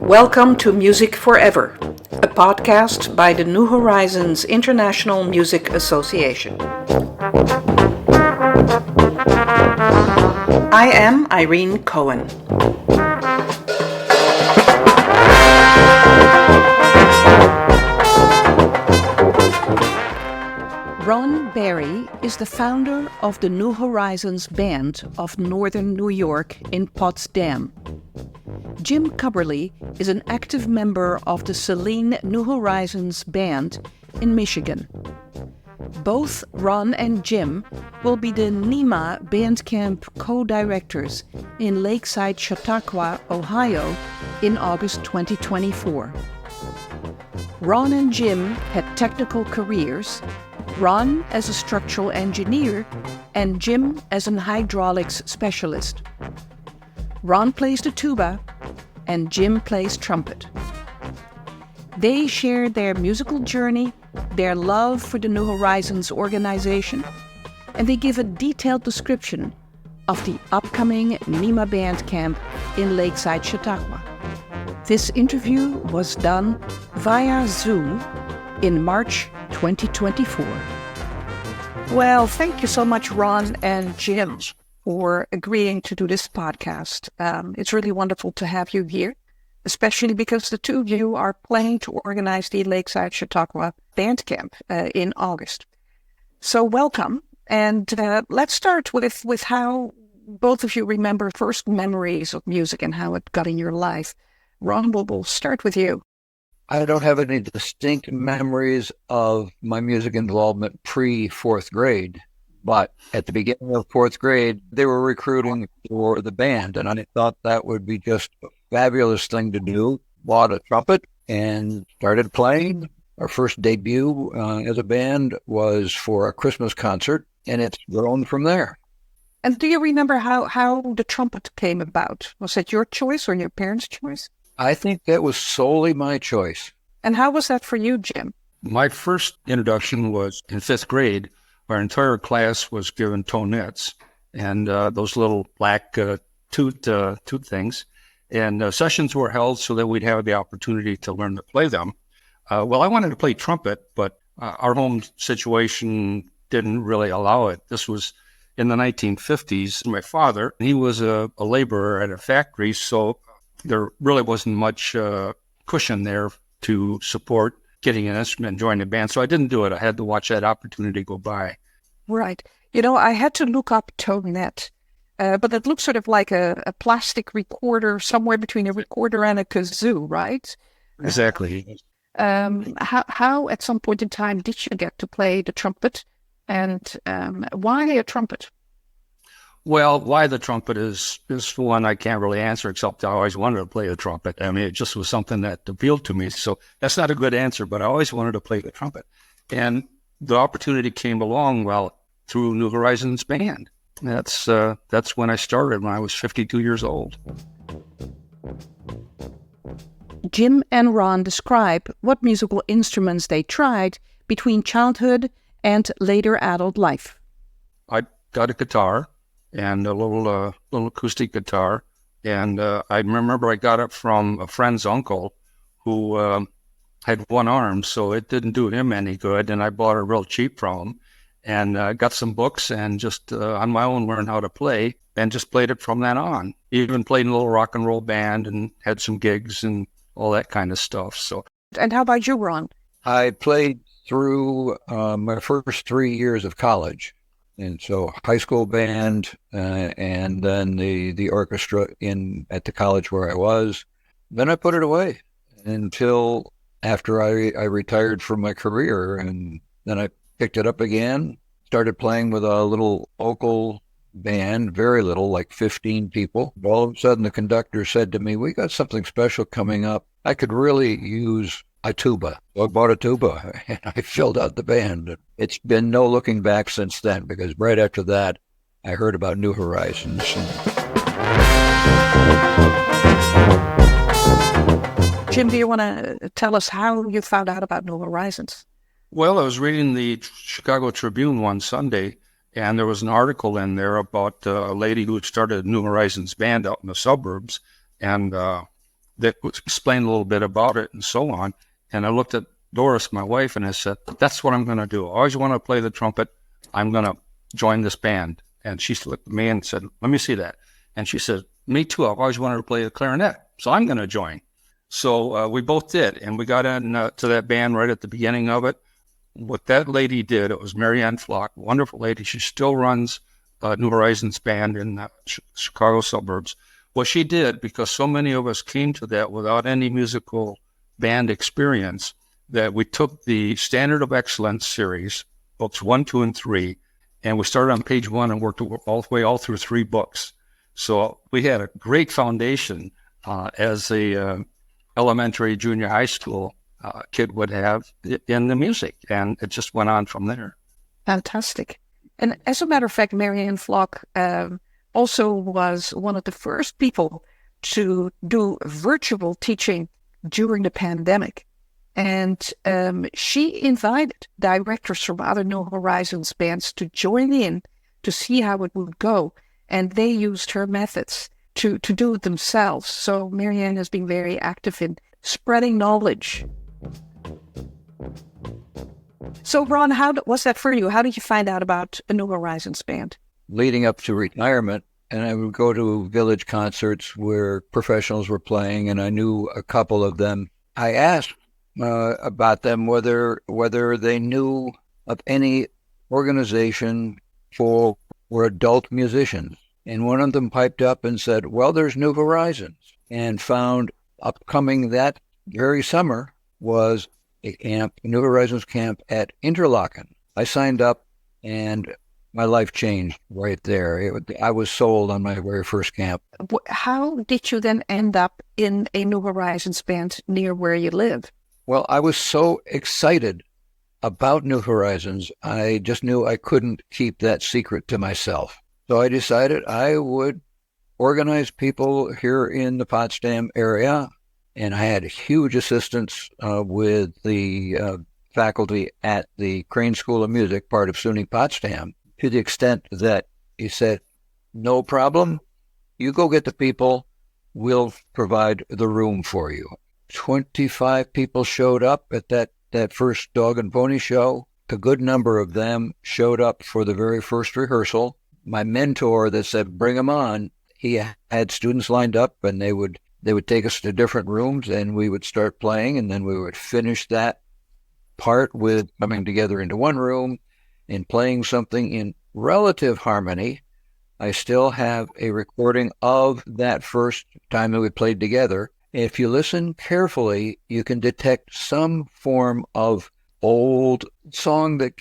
Welcome to Music Forever, a podcast by the New Horizons International Music Association. I am Irene Cohen. Ron Berry is the founder of the New Horizons Band of Northern New York in Potsdam. Jim Cubberly is an active member of the Saline New Horizons Band in Michigan. Both Ron and Jim will be the NHIMA Band Camp Co-Directors in Lakeside Chautauqua, Ohio in August 2024. Ron and Jim had technical careers, Ron as a structural engineer and Jim as an hydraulics specialist. Ron plays the tuba and Jim plays trumpet. They share their musical journey, their love for the New Horizons organization, and they give a detailed description of the upcoming NHIMA Band Camp in Lakeside Chautauqua. This interview was done via Zoom in March 2024. Well, thank you so much, Ron and Jim, for agreeing to do this podcast. It's really wonderful to have you here, especially because the two of you are planning to organize the Lakeside Chautauqua Band Camp in August. So welcome, and let's start with how both of you remember first memories of music and how it got in your life. Ron, we'll start with you. I don't have any distinct memories of my music involvement pre-fourth grade, but at the beginning of fourth grade, they were recruiting for the band, and I thought that would be just a fabulous thing to do. Bought a trumpet and started playing. Our first debut as a band was for a Christmas concert, and it's grown from there. And do you remember how the trumpet came about? Was it your choice or your parents' choice? I think that was solely my choice. And how was that for you, Jim? My first introduction was in fifth grade. Our entire class was given tonettes and those little black toot things. And sessions were held so that we'd have the opportunity to learn to play them. Well, I wanted to play trumpet, but our home situation didn't really allow it. This was in the 1950s. My father, he was a laborer at a factory, so there really wasn't much cushion there to support getting an instrument and joining a band. So I didn't do it. I had to watch that opportunity go by. Right. You know, I had to look up tonet, but it looks sort of like a plastic recorder, somewhere between a recorder and a kazoo, right? Exactly. How at some point in time did you get to play the trumpet, and why a trumpet? Well, why the trumpet is one I can't really answer, except I always wanted to play the trumpet. I mean, it just was something that appealed to me. So that's not a good answer, but I always wanted to play the trumpet. And the opportunity came along, through New Horizons Band. That's when I started, when I was 52 years old. Jim and Ron describe what musical instruments they tried between childhood and later adult life. I got a guitar and a little acoustic guitar. And I remember I got it from a friend's uncle who had one arm, so it didn't do him any good. And I bought it real cheap from him and got some books and just on my own learned how to play and just played it from then on. Even played in a little rock and roll band and had some gigs and all that kind of stuff. So. And how about you, Ron? I played through my first 3 years of college. And so high school band and then the orchestra at the college where I was. Then I put it away until after I retired from my career. And then I picked it up again, started playing with a little local band, very little, like 15 people. All of a sudden the conductor said to me, "We got something special coming up. I could really use a tuba." So I bought a tuba and I filled out the band. It's been no looking back since then, because right after that, I heard about New Horizons. Jim, do you want to tell us how you found out about New Horizons? Well, I was reading the Chicago Tribune one Sunday, and there was an article in there about a lady who had started a New Horizons band out in the suburbs. And that explained a little bit about it and so on. And I looked at Doris, my wife, and I said, that's what I'm going to do. I always want to play the trumpet. I'm going to join this band. And she looked at me and said, let me see that. And she said, me too. I've always wanted to play the clarinet, so I'm going to join. So we both did, and we got in to that band right at the beginning of it. What that lady did, it was Mary Ann Flock, wonderful lady. She still runs New Horizons Band in the Chicago suburbs. What she did, because so many of us came to that without any musical band experience, that we took the Standard of Excellence series, books 1, 2, and 3, and we started on page 1 and worked all through 3 books. So we had a great foundation as a elementary, junior high school kid would have in the music, and it just went on from there. Fantastic. And as a matter of fact, Mary Ann Flock also was one of the first people to do virtual teaching during the pandemic. And she invited directors from other New Horizons bands to join in to see how it would go. And they used her methods to do it themselves. So Mary Ann has been very active in spreading knowledge. So Ron, how was that for you? How did you find out about a New Horizons band? Leading up to retirement, and I would go to village concerts where professionals were playing, and I knew a couple of them. I asked about them whether they knew of any organization for adult musicians. And one of them piped up and said, well, there's New Horizons, and found upcoming that very summer was a camp, a New Horizons camp at Interlaken. I signed up, and my life changed right there. I was sold on my very first camp. How did you then end up in a New Horizons band near where you live? Well, I was so excited about New Horizons, I just knew I couldn't keep that secret to myself. So I decided I would organize people here in the Potsdam area, and I had huge assistance with the faculty at the Crane School of Music, part of SUNY Potsdam, to the extent that he said, no problem, you go get the people, we'll provide the room for you. 25 people showed up at that first Dog and Pony show. A good number of them showed up for the very first rehearsal. My mentor that said, bring them on, he had students lined up, and they would take us to different rooms, and we would start playing, and then we would finish that part with coming together into one room and playing something in relative harmony. I still have a recording of that first time that we played together. If you listen carefully, you can detect some form of old song that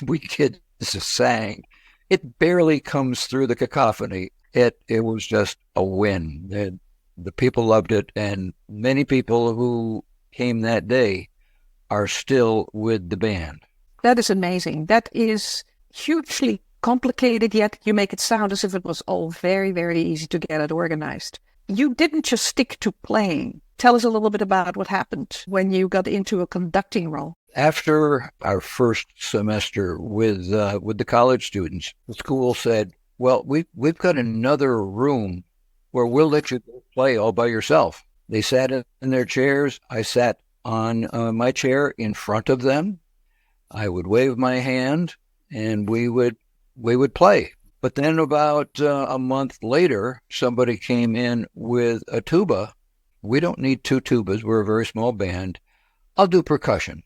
we kids sang. It barely comes through the cacophony. It was just a win. The people loved it, and many people who came that day are still with the band. That is amazing. That is hugely complicated, yet you make it sound as if it was all very, very easy to get it organized. You didn't just stick to playing. Tell us a little bit about what happened when you got into a conducting role. After our first semester with the college students, the school said, well, we've got another room where we'll let you play all by yourself. They sat in their chairs. I sat on my chair in front of them. I would wave my hand, and we would play. But then about a month later, somebody came in with a tuba. We don't need 2 tubas. We're a very small band. I'll do percussion.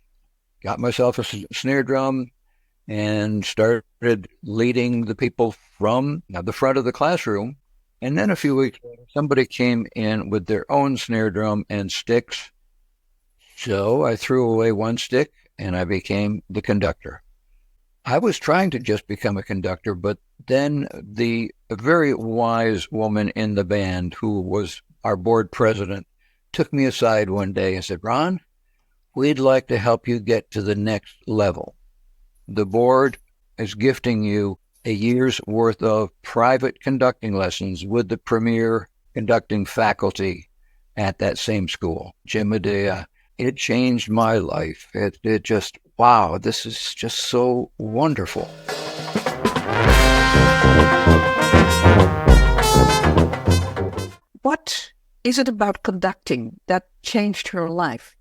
Got myself a snare drum and started leading the people from the front of the classroom. And then a few weeks later, somebody came in with their own snare drum and sticks. So I threw away one stick, and I became the conductor. I was trying to just become a conductor, but then a very wise woman in the band, who was our board president, took me aside one day and said, Ron, we'd like to help you get to the next level. The board is gifting you a year's worth of private conducting lessons with the premier conducting faculty at that same school, Jim Medea. It changed my life. It just, wow, this is just so wonderful. What is it about conducting that changed her life?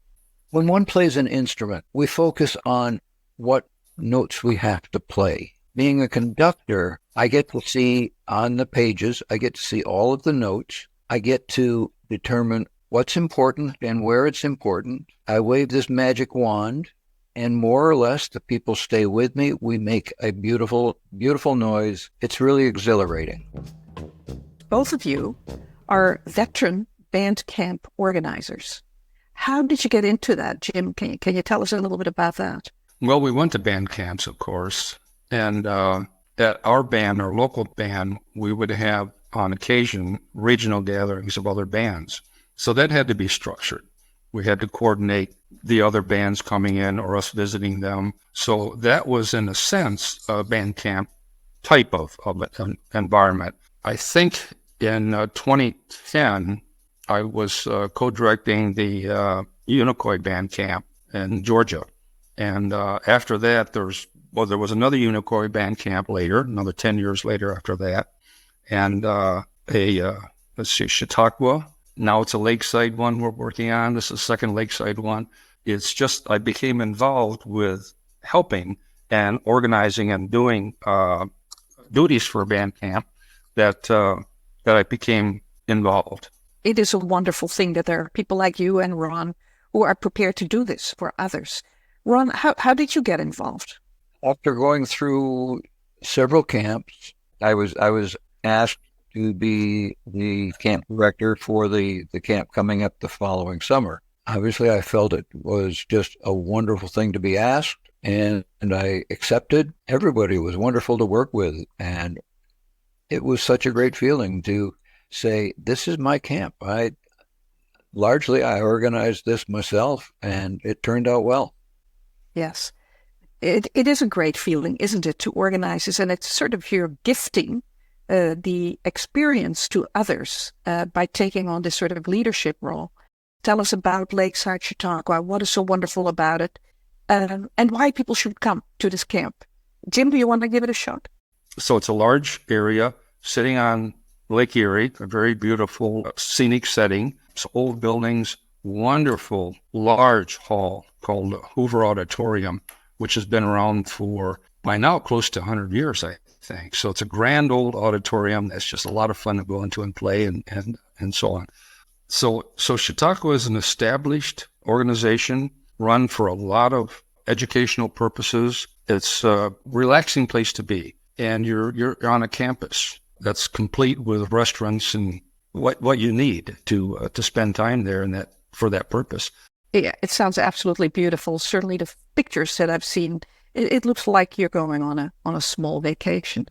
When one plays an instrument, we focus on what notes we have to play. Being a conductor, I get to see on the pages, I get to see all of the notes. I get to determine what's important and where it's important. I wave this magic wand, and more or less the people stay with me. We make a beautiful, beautiful noise. It's really exhilarating. Both of you are veteran band camp organizers. How did you get into that, Jim? Can you tell us a little bit about that? Well, we went to band camps, of course, and at our band, our local band, we would have on occasion regional gatherings of other bands. So that had to be structured. We had to coordinate the other bands coming in or us visiting them. So that was, in a sense, a band camp type of an environment. I think in 2010, I was co-directing the Unicoi Band Camp in Georgia. And after that, there was another Unicoi Band Camp later, another 10 years later after that. And Chautauqua. Now it's a Lakeside one we're working on. This is the second Lakeside one. It's just I became involved with helping and organizing and doing duties for a band camp that I became involved. It is a wonderful thing that there are people like you and Ron who are prepared to do this for others. Ron, how did you get involved? After going through several camps, I was asked to be the camp director for the camp coming up the following summer. Obviously, I felt it was just a wonderful thing to be asked, and I accepted. Everybody was wonderful to work with, and it was such a great feeling to say, this is my camp. I organized this myself, and it turned out well. Yes. It is a great feeling, isn't it, to organize this, and it's sort of your gifting the experience to others by taking on this sort of leadership role. Tell us about Lakeside Chautauqua. What is so wonderful about it, and why people should come to this camp? Jim, do you want to give it a shot? So it's a large area sitting on Lake Erie, a very beautiful scenic setting. It's old buildings, wonderful large hall called Hoover Auditorium, which has been around for by now close to 100 years, I think. So it's a grand old auditorium that's just a lot of fun to go into and play and so on. So Chautauqua is an established organization run for a lot of educational purposes. It's a relaxing place to be, and you're on a campus that's complete with restaurants and what you need to spend time there and that for that purpose. Yeah, it sounds absolutely beautiful. Certainly the pictures that I've seen, it looks like you're going on a small vacation.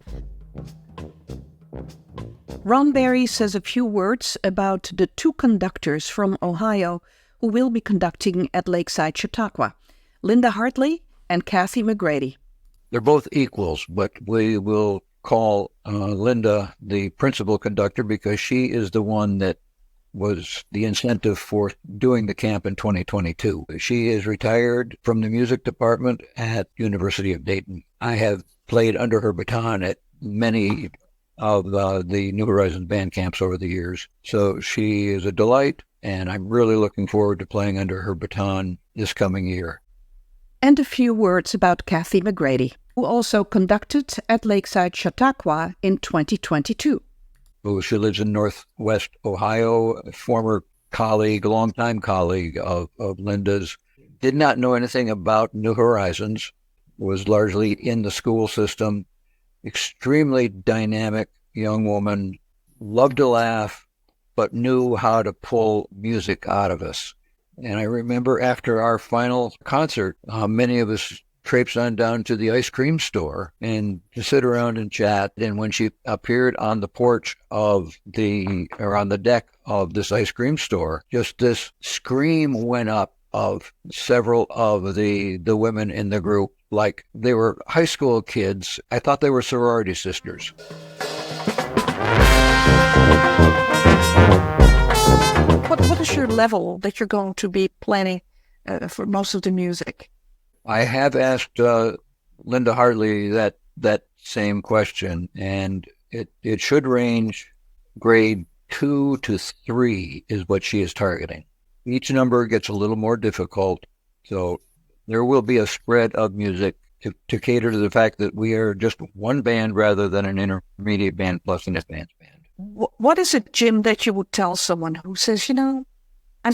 Ron Berry says a few words about the two conductors from Ohio who will be conducting at Lakeside Chautauqua, Linda Hartley and Kathy McGrady. They're both equals, but we will call Linda the principal conductor because she is the one that was the incentive for doing the camp in 2022. She is retired from the music department at University of Dayton. I have played under her baton at many of the New Horizons band camps over the years. So she is a delight, and I'm really looking forward to playing under her baton this coming year. And a few words about Kathy McGrady, who also conducted at Lakeside Chautauqua in 2022. She lives in Northwest Ohio, a former colleague, longtime colleague of Linda's. Did not know anything about New Horizons, was largely in the school system. Extremely dynamic young woman, loved to laugh, but knew how to pull music out of us. And I remember after our final concert, many of us traipsed on down to the ice cream store and to sit around and chat. And when she appeared on the porch on the deck of this ice cream store, just this scream went up of several of the women in the group, like they were high school kids. I thought they were sorority sisters. What is your level that you're going to be planning for most of the music? I have asked Linda Hartley that same question, and it should range grade 2 to 3 is what she is targeting. Each number gets a little more difficult, so there will be a spread of music to cater to the fact that we are just one band rather than an intermediate band plus an advanced band. What is it, Jim, that you would tell someone who says, I'm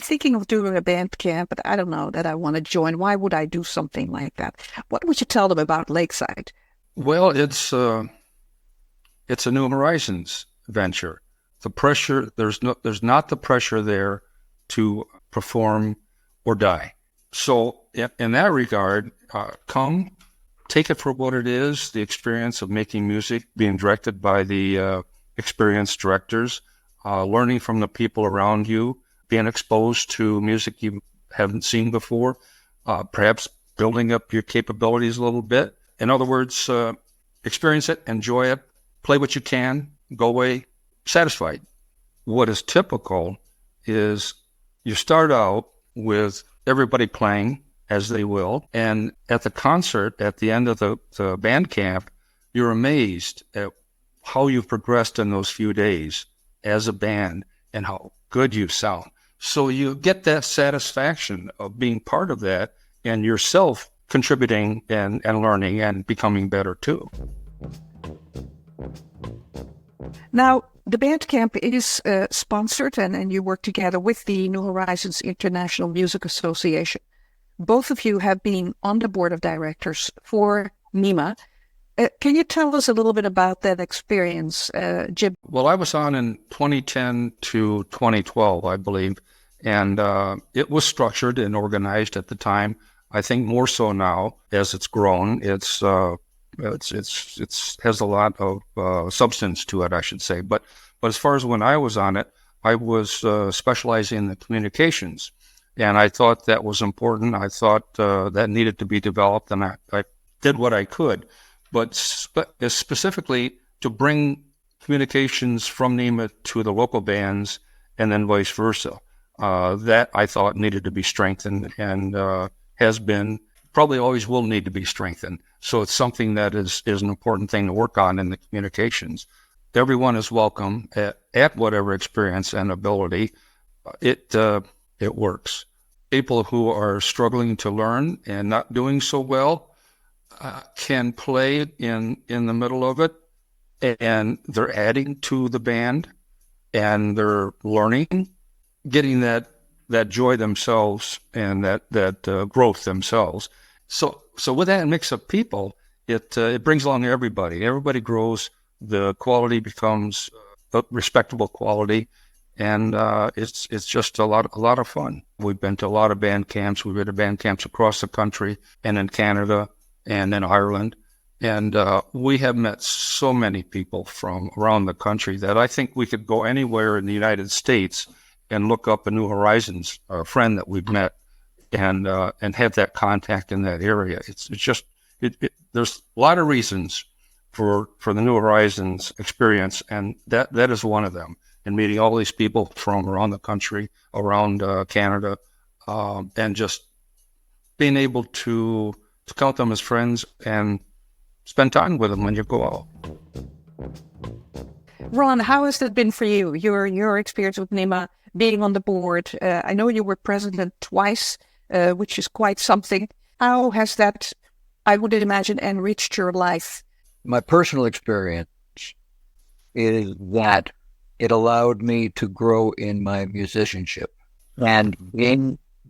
thinking of doing a band camp, but I don't know that I want to join. Why would I do something like that? What would you tell them about Lakeside? Well, it's a New Horizons venture. The pressure, there's not the pressure there to perform or die. So in that regard, come, take it for what it is, the experience of making music, being directed by the experienced directors, learning from the people around you, being exposed to music you haven't seen before, perhaps building up your capabilities a little bit. In other words, experience it, enjoy it, play what you can, go away satisfied. What is typical is you start out with everybody playing as they will, and at the concert, at the end of the band camp, you're amazed at how you've progressed in those few days as a band and how good you sound. So you get that satisfaction of being part of that and yourself contributing and learning and becoming better too. Now, the band camp is sponsored and you work together with the New Horizons International Music Association. Both of you have been on the board of directors for NHIMA. Can you tell us a little bit about that experience, Jim? Well, I was on in 2010 to 2012, I believe, and it was structured and organized at the time. I think more so now as it's grown. It has a lot of substance to it, I should say. But as far as when I was on it, I was specializing in the communications, and I thought that was important. I thought that needed to be developed, and I did what I could. But specifically to bring communications from NHIMA to the local bands and then vice versa. That I thought needed to be strengthened and has been, probably always will need to be strengthened. So it's something that is an important thing to work on in the communications. Everyone is welcome at whatever experience and ability. It works. People who are struggling to learn and not doing so well can play in the middle of it, and they're adding to the band, and they're learning, getting that joy themselves and that growth themselves. So with that mix of people, it brings along everybody. Everybody grows. The quality becomes a respectable quality, and it's just a lot of fun. We've been to a lot of band camps. We've been to band camps across the country and in Canada and in Ireland. And we have met so many people from around the country that I think we could go anywhere in the United States and look up a New Horizons friend that we've met and have that contact in that area. It's just, there's a lot of reasons for the New Horizons experience, and that is one of them. And meeting all these people from around the country, around Canada, and just being able to count them as friends and spend time with them when you go out. Ron, how has that been for you? Your experience with NHIMA, being on the board. I know you were president twice, which is quite something. How has that, I would imagine, enriched your life? My personal experience is that it allowed me to grow in my musicianship. And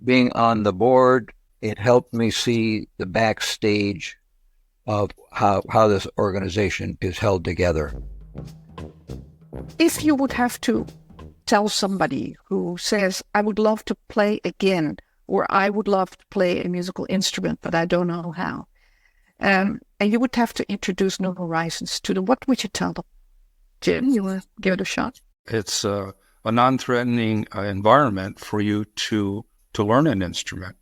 being on the board, it helped me see the backstage of how this organization is held together. If you would have to tell somebody who says, I would love to play again, or I would love to play a musical instrument, but I don't know how, and you would have to introduce New Horizons to them, what would you tell them? Jim, you want to give it a shot? It's a non-threatening environment for you to learn an instrument.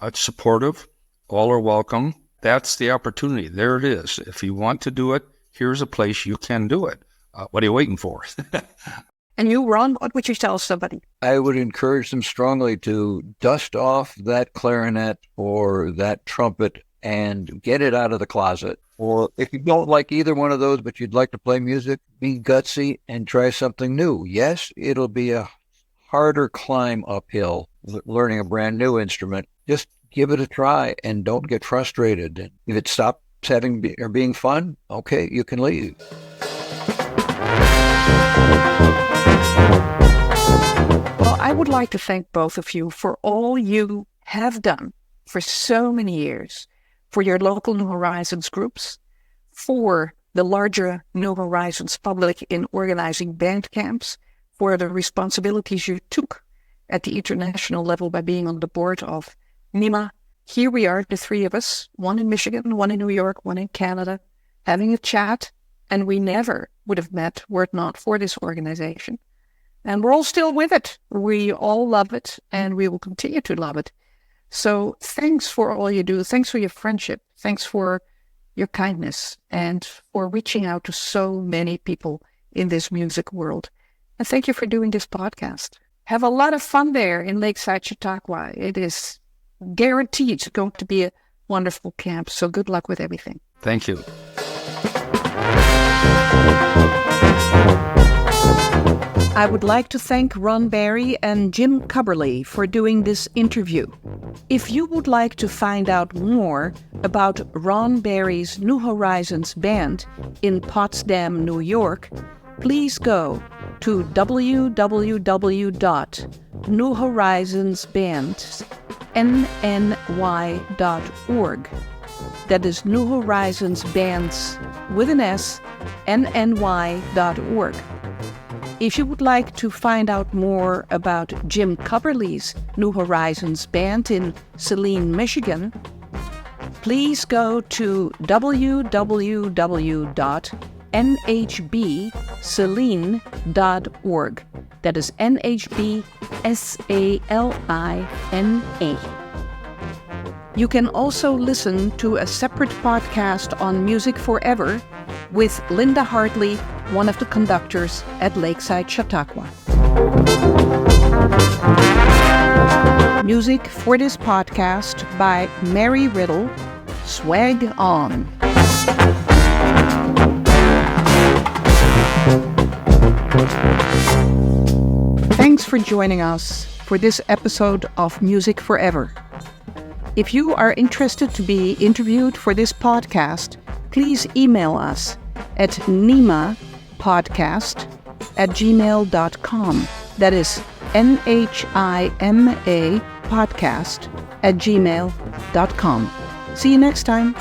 It's supportive. All are welcome. That's the opportunity. There it is. If you want to do it, here's a place you can do it. What are you waiting for? And you, Ron, what would you tell somebody? I would encourage them strongly to dust off that clarinet or that trumpet and get it out of the closet. Or if you don't like either one of those, but you'd like to play music, be gutsy and try something new. Yes, it'll be a harder climb uphill learning a brand new instrument. Just give it a try and don't get frustrated. And if it stops being fun, okay, you can leave. Well, I would like to thank both of you for all you have done for so many years, for your local New Horizons groups, for the larger New Horizons public in organizing band camps, for the responsibilities you took at the international level by being on the board of NHIMA. Here we are, the three of us, one in Michigan, one in New York, one in Canada, having a chat, and we never would have met were it not for this organization. And we're all still with it. We all love it, and we will continue to love it. So thanks for all you do. Thanks for your friendship. Thanks for your kindness and for reaching out to so many people in this music world. And thank you for doing this podcast. Have a lot of fun there in Lakeside Chautauqua. It is guaranteed going to be a wonderful camp. So good luck with everything. Thank you. I would like to thank Ron Berry and Jim Cubberly for doing this interview. If you would like to find out more about Ron Berry's New Horizons Band in Potsdam, New York, please go to www.newhorizonsbands.nny.org. That is New Horizons Bands with an S, nny.org. If you would like to find out more about Jim Cubberly's New Horizons Band in Saline, Michigan, please go to www.nhbsaline.org. That is NHBSALINA. You can also listen to a separate podcast on Music Forever with Linda Hartley, one of the conductors at Lakeside Chautauqua. Music for this podcast by Mary Riddle. Swag on. Thanks for joining us for this episode of Music Forever. If you are interested to be interviewed for this podcast, please email us at NHIMApodcast@gmail.com. That is NHIMA podcast@gmail.com. See you next time.